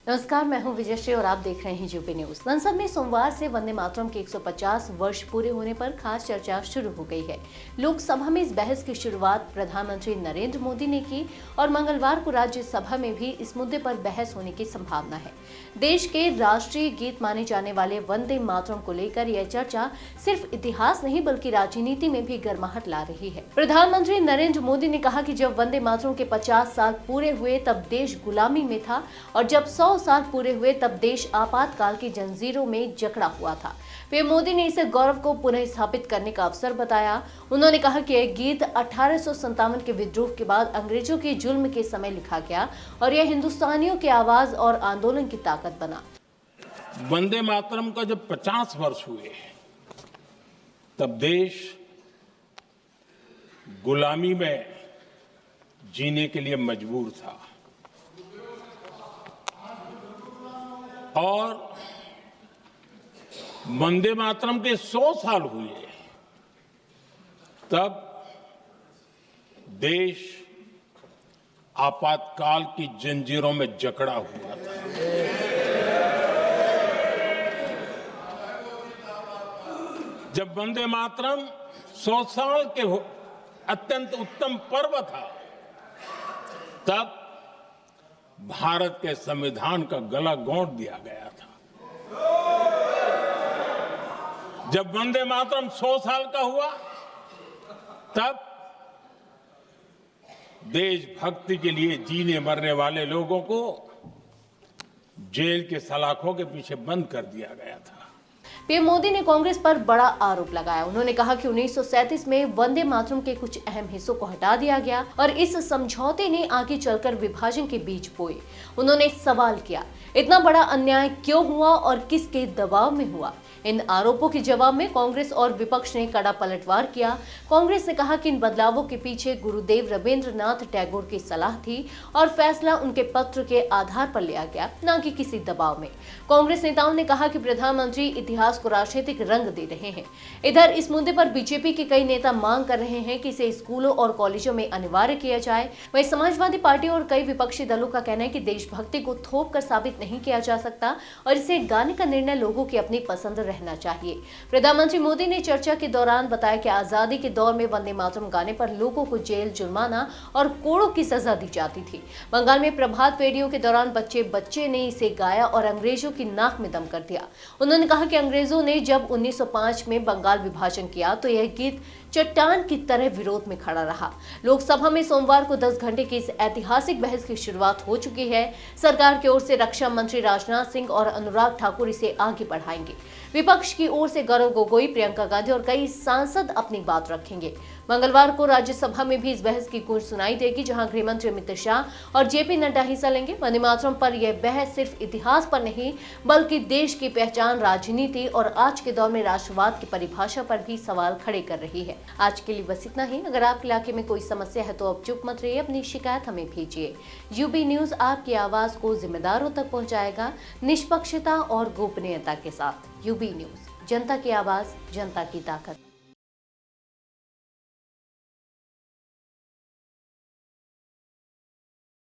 नमस्कार, मैं हूं विजयश्री और आप देख रहे हैं यूपी न्यूज। संसद में सोमवार से वंदे मातरम के 150 वर्ष पूरे होने पर खास चर्चा शुरू हो गई है। लोकसभा में इस बहस की शुरुआत प्रधानमंत्री नरेंद्र मोदी ने की और मंगलवार को राज्यसभा में भी इस मुद्दे पर बहस होने की संभावना है। देश के राष्ट्रीय गीत माने जाने वाले वंदे मातरम को लेकर यह चर्चा सिर्फ इतिहास नहीं बल्कि राजनीति में भी गर्माहट ला रही है। प्रधानमंत्री नरेंद्र मोदी ने कहा कि जब वंदे मातरम के 50 साल पूरे हुए तब देश गुलामी में था और जब 100 साल पूरे हुए तब देश आपातकाल की जंजीरों में जकड़ा हुआ था। पीएम मोदी ने इसे गौरव को पुनः स्थापित करने का अवसर बताया। उन्होंने कहा कि यह गीत 1857 के विद्रोह के बाद अंग्रेजों के जुल्म के समय लिखा गया और यह हिंदुस्तानियों की आवाज और आंदोलन की ताकत बना। वंदे मातरम का जब 50 वर्ष हुए तब देश गुलामी में जीने के लिए मजबूर था और वंदे मातरम के 100 साल हुए तब देश आपातकाल की जंजीरों में जकड़ा हुआ था। जब वंदे मातरम 100 साल के अत्यंत उत्तम पर्व था तब भारत के संविधान का गला घोंट दिया गया था। जब वंदे मातरम 100 साल का हुआ तब देशभक्ति के लिए जीने मरने वाले लोगों को जेल के सलाखों के पीछे बंद कर दिया गया था। पीएम मोदी ने कांग्रेस पर बड़ा आरोप लगाया। उन्होंने कहा कि 1937 में वंदे मातरम के कुछ अहम हिस्सों को हटा दिया गया और इस समझौते ने आगे चलकर विभाजन के बीज बोए। उन्होंने सवाल किया, इतना बड़ा अन्याय क्यों हुआ और किसके दबाव में हुआ? इन आरोपों के जवाब में कांग्रेस और विपक्ष ने कड़ा पलटवार किया। कांग्रेस ने कहा कि इन बदलावों के पीछे गुरुदेव रविंद्रनाथ टैगोर की सलाह थी और फैसला उनके पत्र के आधार पर लिया गया, न कि किसी दबाव में। कांग्रेस नेताओं ने कहा कि प्रधानमंत्री इतिहास को राजनीतिक रंग दे रहे हैं। इधर इस मुद्दे पर बीजेपी के कई नेता मांग कर रहे हैं कि इसे स्कूलों और कॉलेजों में अनिवार्य किया जाए। वहीं समाजवादी पार्टी और कई विपक्षी दलों का कहना है कि देशभक्ति को थोप कर साबित नहीं किया जा सकता और इसे गाने का निर्णय लोगों की अपनी पसंद रहना चाहिए। प्रधानमंत्री मोदी ने चर्चा के दौरान बताया कि आजादी के दौर में वंदे मातरम गाने पर लोगों को जेल, जुर्माना और कोड़ों की सजा दी जाती थी। बंगाल में प्रभात फेरियों के दौरान बच्चे ने इसे गाया और अंग्रेजों की नाक में दम कर दिया। उन्होंने कहा कि अंग्रेजों ने जब 1905 में बंगाल विभाजन किया तो यह गीत चट्टान की तरह विरोध में खड़ा रहा। लोकसभा में सोमवार को 10 घंटे की इस ऐतिहासिक बहस की शुरुआत हो चुकी है। सरकार की ओर से रक्षा मंत्री राजनाथ सिंह और अनुराग ठाकुर इसे आगे बढ़ाएंगे। विपक्ष की ओर से गौरव गोगोई, प्रियंका गांधी और कई सांसद अपनी बात रखेंगे। मंगलवार को राज्यसभा में भी इस बहस की गूंज सुनाई देगी, जहां गृह मंत्री अमित शाह और जेपी नड्डा हिस्सा लेंगे। वंदे मातरम पर यह बहस सिर्फ इतिहास पर नहीं बल्कि देश की पहचान, राजनीति और आज के दौर में राष्ट्रवाद की परिभाषा पर भी सवाल खड़े कर रही है। आज के लिए बस इतना ही। अगर आपके इलाके में कोई समस्या है तो आप चुप मत रहिए, अपनी शिकायत हमें भेजिए। यूबी न्यूज आपकी आवाज को जिम्मेदारों तक पहुंचाएगा, निष्पक्षता और गोपनीयता के साथ। यूबी न्यूज, जनता की आवाज, जनता की ताकत।